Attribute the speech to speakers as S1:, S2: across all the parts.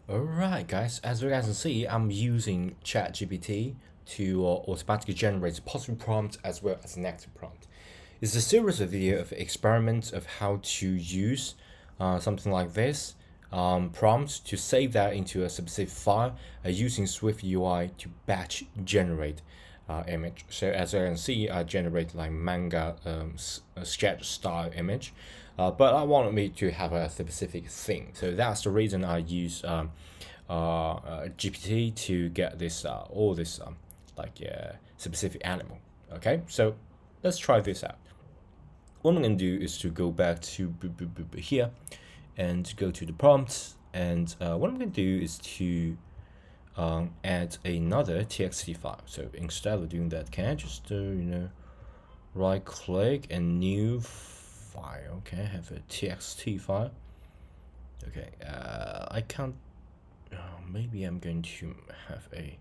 S1: Alright guys, as you guys can see, I'm using ChatGPT to automatically generate positive prompt as well as negative prompt. It's a series of video of experiments of how to use something like this prompt to save that into a specific file using Swift UI to batch generate image. So as you can see, I generate like manga sketch style image, but I wanted me to have a specific thing. So that's the reason I use GPT to get this all this specific animal. Okay, so let's try this out. What I'm going to do is to go back to here and go to the prompts, and what I'm going to do is to add another txt file. So instead of doing that, can I just right click and new file? Okay, I have a txt file. Okay, I can't. Maybe I'm going to have a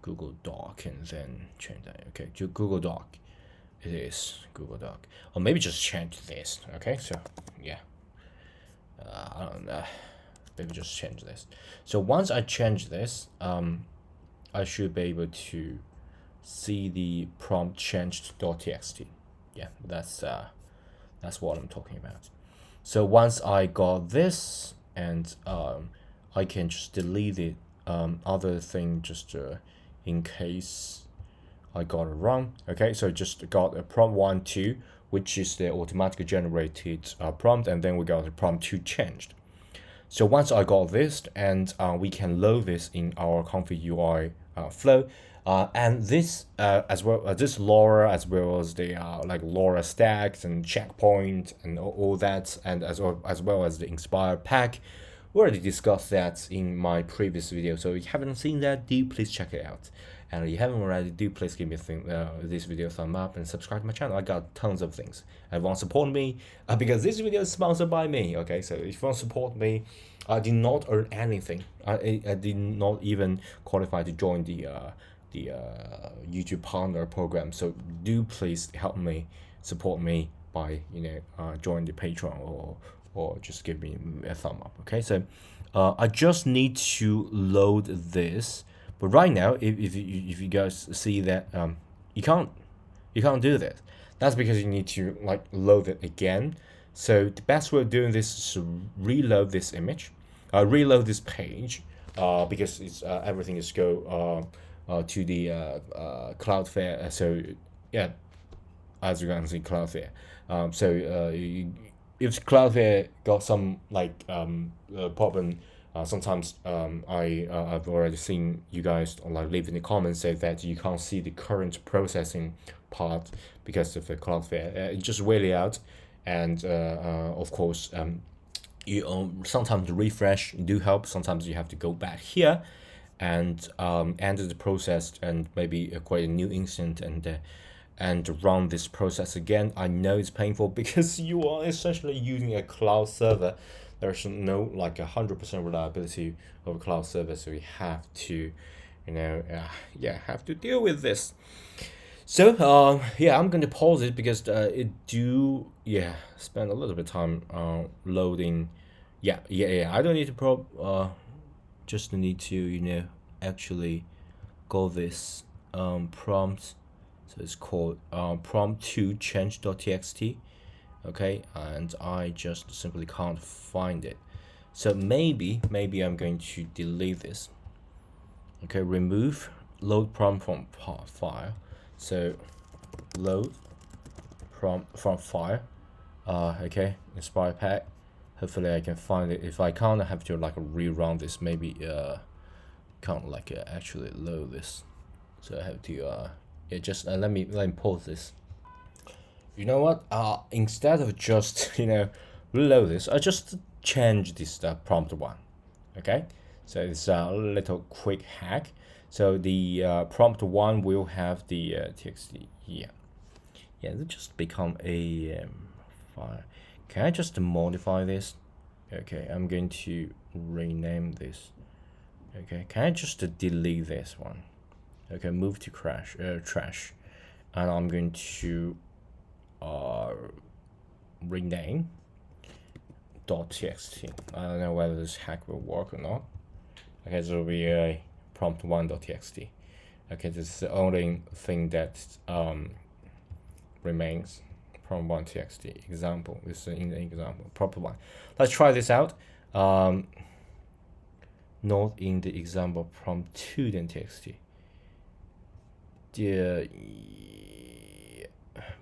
S1: Google Doc and then change that. Okay, to Google Doc. It is Google Doc, or maybe just change this. Okay, so yeah, I don't know. Maybe just change this. So once I change this, I should be able to see the prompt changed.txt. Yeah, that's what I'm talking about. So once I got this, and I can just delete it. Other thing just in case I got it wrong. Okay, so just got a prompt 1 2, which is the automatically generated prompt, and then we got the prompt 2 changed. So once I got this, and we can load this in our config UI flow, and this as well this LoRa, as well as the like LoRa stacks and checkpoint and all that, and as well as the Inspire pack. We already discussed that in my previous video, so if you haven't seen that, do please check it out. And if you haven't already, do please give me this video a thumb up and subscribe to my channel. I got tons of things. And want to support me because this video is sponsored by me. Okay, so if you want to support me, I did not earn anything. I did not even qualify to join the YouTube partner program. So do please help me, support me by join the Patreon or just give me a thumb up. Okay, so I just need to load this. But right now, if you guys see that you can't do that. That's because you need to like load it again. So the best way of doing this is to reload this image, reload this page, because it's everything is go to the Cloudflare. So yeah, as you can see, Cloudflare. If Cloudflare got some like problem. Sometimes I've already seen you guys like leave in the comments say that you can't see the current processing part because of the Cloudflare. It just really out, and of course you sometimes the refresh do help. Sometimes you have to go back here and enter the process and maybe create a new instance and run this process again. I know it's painful because you are essentially using a cloud server. There's no like 100% reliability of a cloud server, so we have to, have to deal with this. So yeah, I'm gonna pause it because it do spend a little bit of time loading. Yeah. I don't need to just need to actually go this prompt. So it's called prompt to change.txt. Okay, and I just simply can't find it. So maybe I'm going to delete this. Okay, remove load prompt from file. So load prompt from file. Okay, Inspire pack. Hopefully I can find it. If I can't, I have to like rerun this. Maybe can't like actually load this. So I have to just let me pause this. You know what? Instead of just reload this, I just change this prompt 1. Okay, so it's a little quick hack. So the prompt 1 will have the txt. Yeah, it just become a file. Can I just modify this? Okay, I'm going to rename this. Okay, can I just delete this one? Okay, move to trash, and I'm going to rename .txt. I don't know whether this hack will work or not. Okay, so it'll be a prompt1.txt. Okay, this is the only thing that remains. Prompt1.txt example. This is in the example. Prompt1. Let's try this out. Not in the example prompt2.txt. The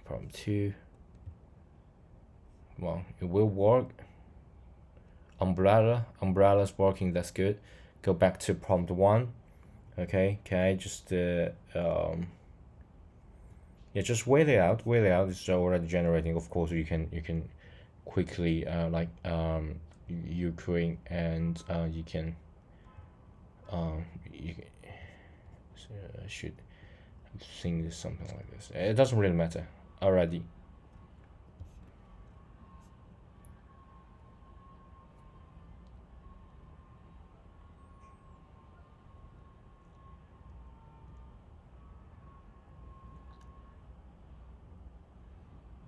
S1: prompt2. Well, it will work. Umbrella's working, that's good. Go back to prompt1. Okay, just yeah, just wait it out. It's already generating. Of course, you can quickly Ukraine, and you can should sing this something like this. It doesn't really matter already.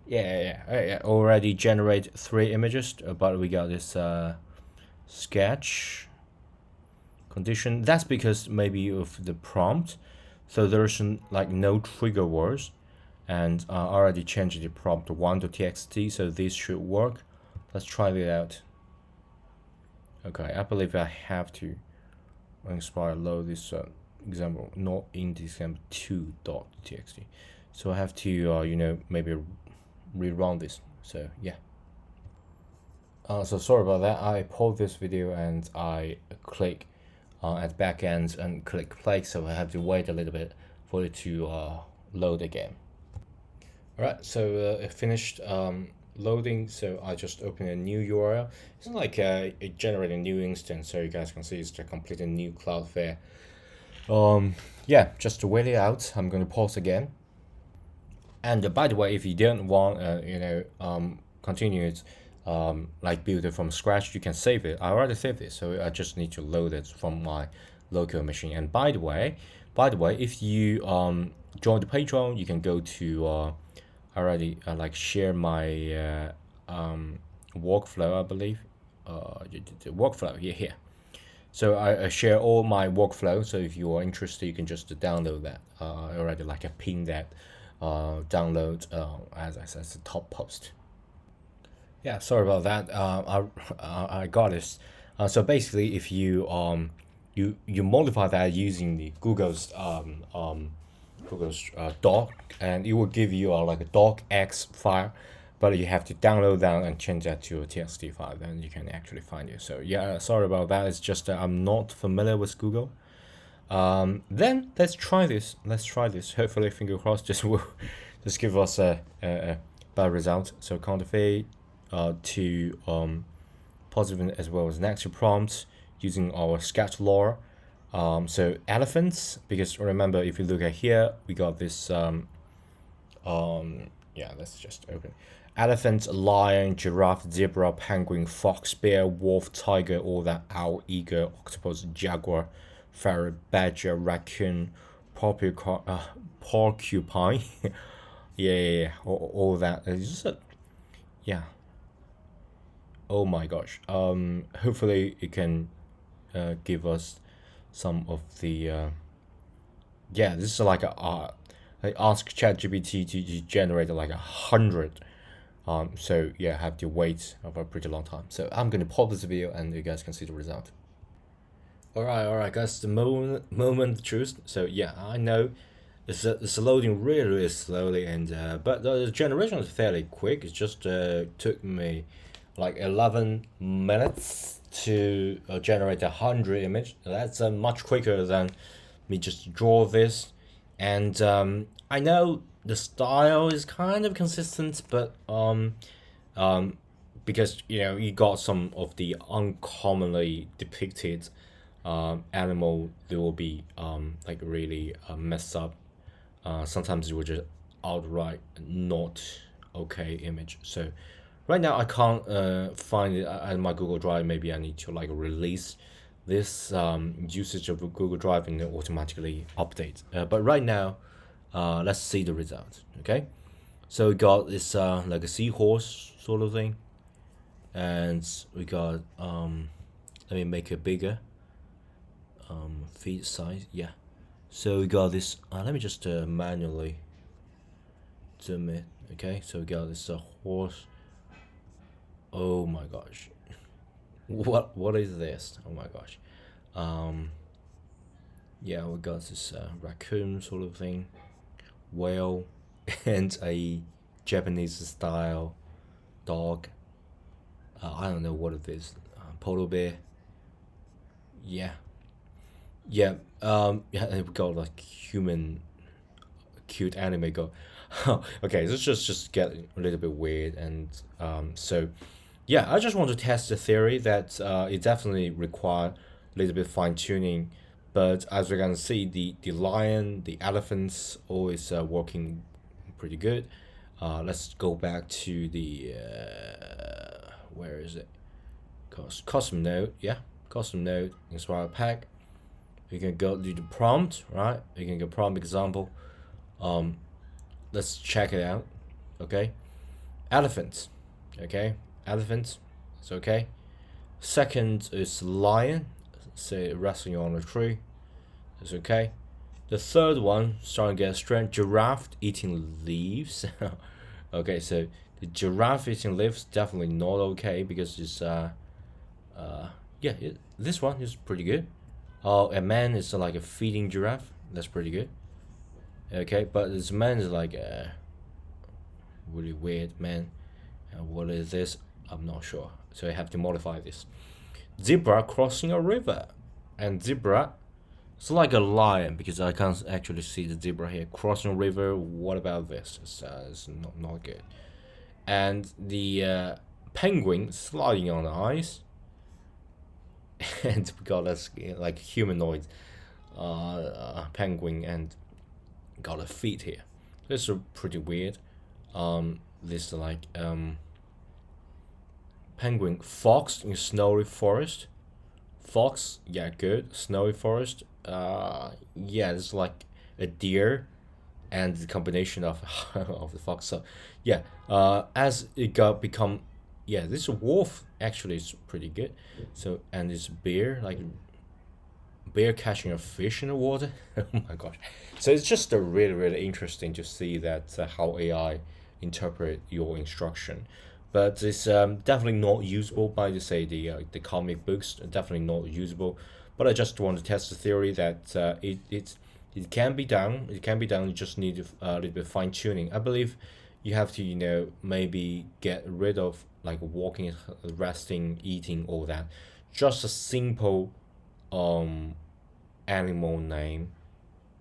S1: Yeah. Already generate 3 images, but we got this sketch condition. That's because maybe of the prompt, so there's like no trigger words, and already changed the prompt 1.txt, so this should work. Let's try it out. Okay, I believe I have to load this example, not in the example 2.txt, so I have to maybe rerun this. So yeah. So sorry about that. I paused this video and I click at the back end and click play, so I have to wait a little bit for it to load again. Alright, so it finished loading, so I just open a new URL. It's not like it generated a new instance, so you guys can see it's a completely new Cloudflare. Yeah, just to wait it out, I'm going to pause again. And by the way, if you don't want continue it, like build it from scratch, you can save it. I already saved it, so I just need to load it from my local machine. And by the way, if you join the Patreon, you can go to already like share my workflow, I believe. The workflow here. So I share all my workflow. So if you are interested, you can just download that. I already like a pin that download as I said, the top post. Yeah, sorry about that. I got this. So basically, if you you modify that using the Google's doc, and it will give you like a docx file, but you have to download that and change that to a txt file, then you can actually find it. So yeah, sorry about that. It's just that I'm not familiar with Google. Then let's try this. Hopefully, finger crossed, this will just give us a bad result. So convert to positive as well as negative prompts using our sketch lore. So elephants, because remember, if you look at here, we got this yeah, let's just open elephant, lion, giraffe, zebra, penguin, fox, bear, wolf, tiger, all that, owl, eagle, octopus, jaguar, ferret, badger, raccoon, porcupine. Yeah, all that. It's just yeah. Oh my gosh. Hopefully it can give us some of the yeah. This is like I ask ChatGPT to generate like 100. So yeah, I have to wait for a pretty long time. So I'm gonna pause this video and you guys can see the result. Alright, guys, the moment of truth. So yeah, I know it's loading really slowly, and but the generation is fairly quick. It just took me like 11 minutes to generate 100 image. That's much quicker than me just draw this. And I know the style is kind of consistent, but because you got some of the uncommonly depicted animal, they will be like really messed up. Sometimes it will just outright not okay image. So right now I can't find it at my Google Drive. Maybe I need to like release this usage of Google Drive and automatically update. But right now, let's see the results. Okay, so we got this like a seahorse sort of thing, and we got let me make it bigger. feet size. Yeah, so we got this. Let me just manually zoom it. Okay, so we got this horse. Oh my gosh, what is this? Oh my gosh. Yeah, we got this raccoon sort of thing, whale, and a Japanese style dog. I don't know what it is. Polar bear. Yeah, yeah. Yeah, and we got like human, cute anime go. Okay, let's just get a little bit weird, and so yeah, I just want to test the theory that it definitely require a little bit fine tuning, but as we can see, the lion, the elephants, always working pretty good. Let's go back to the where is it? Custom node, yeah, custom node, inspire pack. You can go do the prompt, right? You can go prompt example. Let's check it out. Okay, elephant. Okay, elephant. It's okay. Second is lion, say resting on a tree. It's okay. The third one starting to get strange. Giraffe eating leaves. Okay, so the giraffe eating leaves definitely not okay because it's yeah, this one is pretty good. Oh, a man is like a feeding giraffe. That's pretty good. Okay, but this man is like a really weird man. What is this? I'm not sure. So I have to modify this. Zebra crossing a river, and zebra. It's like a lion because I can't actually see the zebra here crossing a river. What about this? It's not good. And the penguin sliding on the ice, and we got a like humanoid penguin and got a feet here. This is pretty weird. This like penguin fox in snowy forest. Fox, yeah, good. Snowy forest, yeah, it's like a deer and the combination of of the fox. So yeah, as it got become, yeah, this wolf actually is pretty good. So and this bear, like bear catching a fish in the water. Oh my gosh! So it's just a really interesting to see that how AI interpret your instruction, but it's definitely not usable by the comic books. Definitely not usable. But I just want to test the theory that it can be done. It can be done. You just need a little bit fine tuning. I believe you have to maybe get rid of like walking, resting, eating, all that. Just a simple um animal name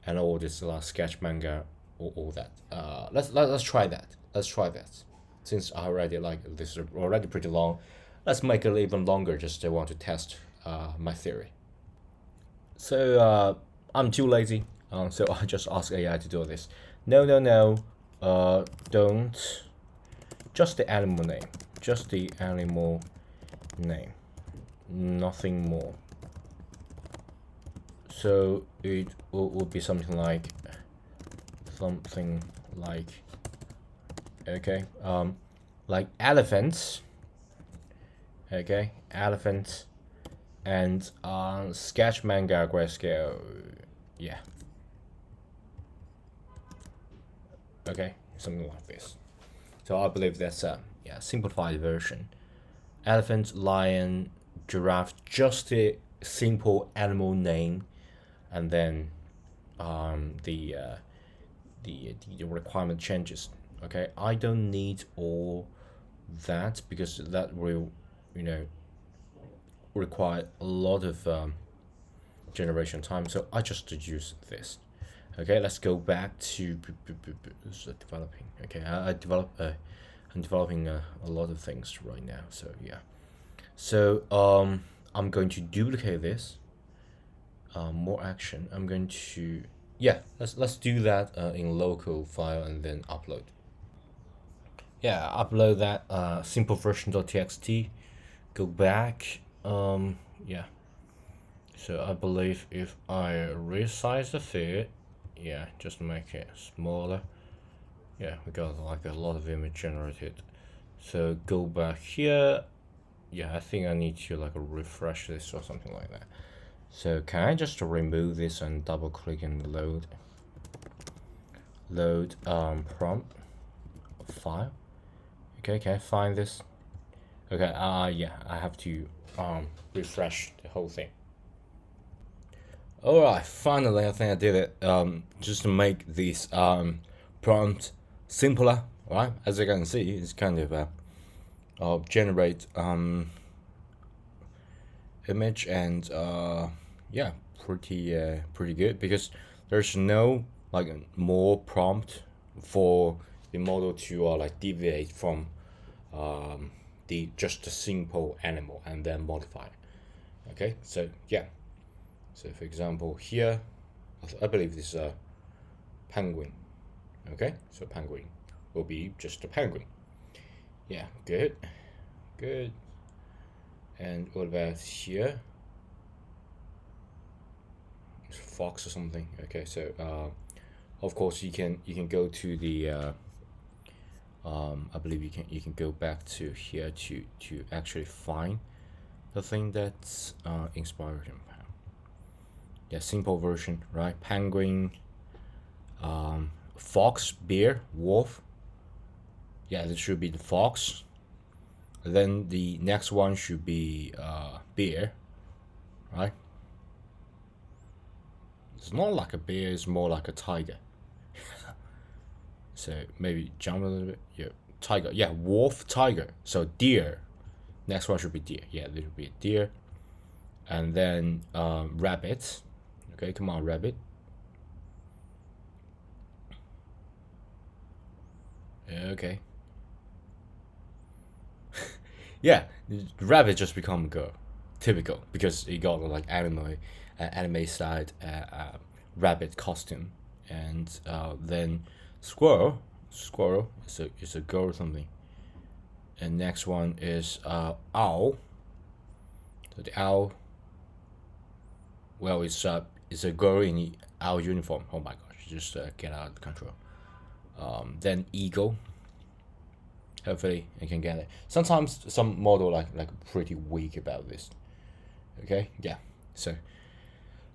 S1: and all this sketch manga or all that. Let's try that. Let's try that. Since I already like this is already pretty long, let's make it even longer. Just I want to test my theory. So I'm too lazy. So I just ask AI to do this. No, no, no. Don't. Just the animal name. Just the animal name. Nothing more. So it would be something like okay, like elephants. Okay, elephants and sketch manga grayscale. Yeah. Okay, something like this. So I believe that's a simplified version. Elephant, lion, giraffe, just a simple animal name, and then the requirement changes. Okay, I don't need all that because that will require a lot of generation time. So I just use this. Okay, let's go back to developing. Okay, I'm developing a lot of things right now. So yeah, so I'm going to duplicate this. More action. I'm going to let's do that in local file and then upload. Yeah, upload that simple version.txt. Go back. Yeah. So I believe if I resize the fit, yeah, just make it smaller. Yeah, we got like a lot of image generated. So go back here. Yeah, I think I need to like refresh this or something like that. So can I just remove this and double click and load prompt file? Okay, can I find this? Okay, yeah, I have to refresh the whole thing. Alright, finally I think I did it. Just to make this prompt simpler, right? As you can see, it's kind of generate image and yeah, pretty good, because there's no like more prompt for the model to like deviate from the just a simple animal and then modify it. Okay, so yeah, so for example here, I believe this is a penguin. Okay, so penguin will be just a penguin. Yeah, good. And what about here? Fox or something. Okay, so of course you can go to the I believe you can go back to here to actually find the thing that's inspired him. Yeah, simple version, right? Penguin, fox, bear, wolf. Yeah, this should be the fox. Then the next one should be bear, right? It's not like a bear, it's more like a tiger. So maybe jump a little bit. Yeah, tiger. Yeah, wolf, tiger. So deer. Next one should be deer. Yeah, this would be a deer. And then rabbit. Okay, come on, rabbit. Okay. Yeah, rabbit just become a girl. Typical, because he got like anime side rabbit costume, and then squirrel is a girl or something. And next one is owl. So the owl, well, it's a girl in the owl uniform. Oh my gosh, just get out of control. Then eagle. Hopefully I can get it. Sometimes some model like pretty weak about this. Okay, yeah. So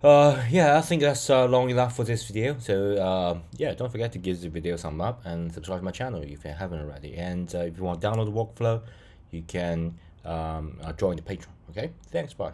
S1: yeah, I think that's long enough for this video. So yeah, don't forget to give the video a thumb up and subscribe to my channel if you haven't already. And if you want to download the workflow, you can join the Patreon. Okay, thanks, bye.